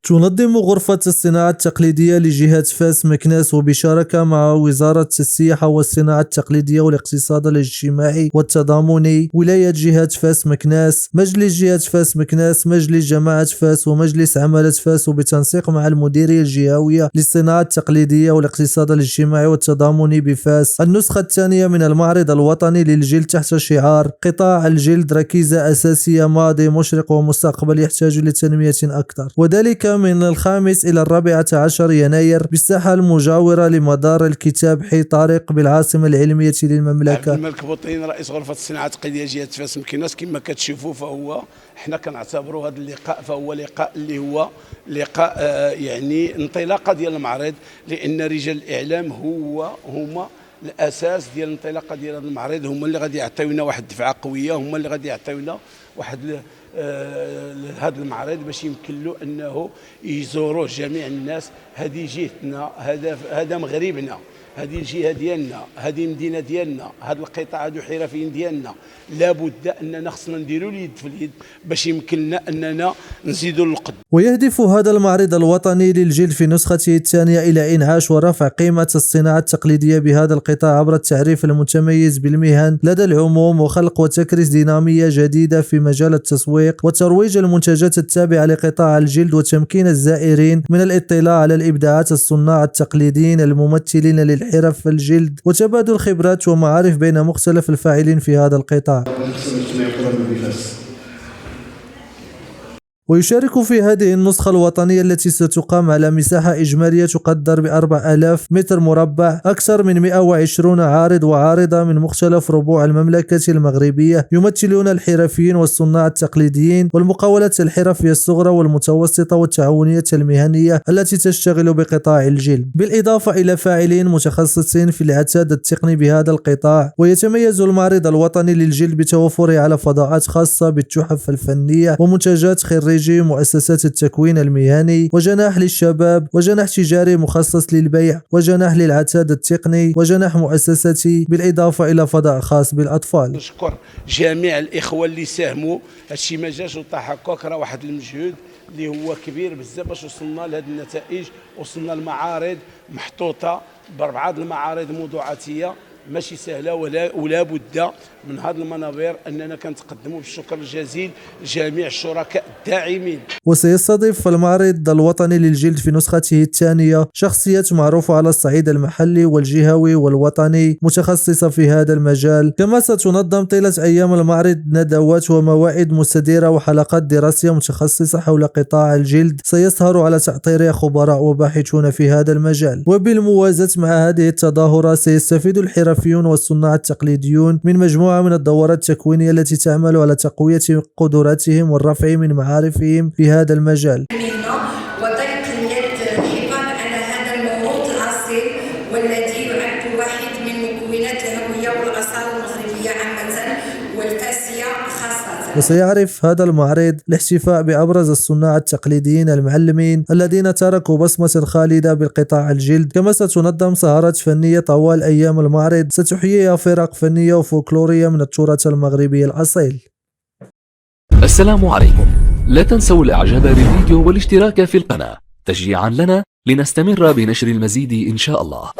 تنظم غرفة الصناعة التقليدية لجهة فاس مكناس وبشراكة مع وزارة السياحة والصناعة التقليدية والاقتصاد الاجتماعي والتضامني ولاية جهة فاس مكناس، مجلس جهة فاس مكناس، مجلس جماعة فاس ومجلس عمالة فاس، وبتنسيق مع المديرية الجهوية للصناعة التقليدية والاقتصاد الاجتماعي والتضامني بفاس، النسخة الثانية من المعرض الوطني للجلد تحت شعار قطاع الجلد ركيزة أساسية، ماضي مشرق ومستقبل يحتاج لتنمية أكثر، وذلك من 5 إلى 14 يناير بالساحة المجاورة لمدار الكتاب حي طارق بالعاصمة العلمية للمملكة. عبد الملك بوطين رئيس غرفة الصناعة التقليدية جهة فاس مكناس، كما كتشوفوا فهو حنا كنعتبروا هذا اللقاء فهو لقاء اللي هو لقاء يعني انطلاقة ديال المعرض، لأن رجال الإعلام هما الأساس ديال الانطلاقة ديال هذا المعرض، هما اللي غادي يعطيونا واحد الدفعة قوية، هما اللي غادي يعطيونا واحد هذا المعرض باش يمكن له انه يزوروه جميع الناس. هذه جهتنا، هذا مغربنا، هذه الجهه ديالنا، هذه المدينه ديالنا، هذا القطاع هذو حرفيين ديالنا، لابد اننا خصنا نديروا اليد في اليد باش يمكن لنا اننا نزيدوا للقدام. ويهدف هذا المعرض الوطني للجلد في نسخته الثانية إلى إنعاش ورفع قيمة الصناعة التقليدية بهذا القطاع عبر التعريف المتميز بالمهن لدى العموم، وخلق وتكريس دينامية جديدة في مجال التسويق وترويج المنتجات التابعة لقطاع الجلد، وتمكين الزائرين من الاطلاع على الإبداعات الصناع التقليديين الممثلين للحرف في الجلد، وتبادل خبرات ومعارف بين مختلف الفاعلين في هذا القطاع. ويشارك في هذه النسخة الوطنية التي ستقام على مساحة إجمالية تقدر ب4000 متر مربع أكثر من 120 عارض وعارضة من مختلف ربوع المملكة المغربية، يمثلون الحرفيين والصناع التقليديين والمقاولات الحرفية الصغرى والمتوسطة والتعاونية المهنية التي تشتغل بقطاع الجلد، بالإضافة إلى فاعلين متخصصين في العتاد التقني بهذا القطاع. ويتميز المعرض الوطني للجلد بتوفره على فضاءات خاصة بالتحف الفنية ومنتجات خريجي مؤسسات التكوين المهني، وجناح للشباب، وجناح تجاري مخصص للبيع، وجناح للعتاد التقني، وجناح مؤسساتي، بالإضافة إلى فضاء خاص بالأطفال. نشكر جميع الإخوة اللي ساهموا، هادشي ما جاش وطاح هكاك، راه واحد المجهود اللي هو كبير بزاف باش وصلنا لهذه النتائج. وصلنا المعارض محطوطة بأربعة المعارض موضوعاتية ماشي سهله، ولا بد من هذه المنابر اننا كنتقدموا بالشكر الجزيل لجميع الشركاء الداعمين. وسيستضيف المعرض الوطني للجلد في نسخته الثانية شخصيات معروفة على الصعيد المحلي والجهوي والوطني متخصصة في هذا المجال، كما ستنظم طيلة أيام المعرض ندوات وموائد مستديرة وحلقات دراسية متخصصة حول قطاع الجلد سيسهر على تعطيرها خبراء وباحثون في هذا المجال. وبالموازاة مع هذه التظاهرة سيستفيد الحرفيون والصناع التقليديون من مجموعة من الدورات التكوينية التي تعمل على تقوية قدراتهم والرفع من معارفهم في هذا المجال. وضيق اليد الحفاظ على هذا الموروث الأصيل والذي يعد واحد من مكونات الهوية والآثار المغربية عامة والفاسية خاصة. وسيعرف هذا المعرض الاحتفاء بأبرز الصناع التقليديين المعلمين الذين تركوا بصمة خالدة بالقطاع الجلد، كما ستنظم سهرات فنية طوال أيام المعرض ستحييها فرق فنية وفولكلورية من التراث المغربي الأصيل. السلام عليكم، لا تنسوا الاعجاب بالفيديو والاشتراك في القناة تشجيعا لنا لنستمر بنشر المزيد إن شاء الله.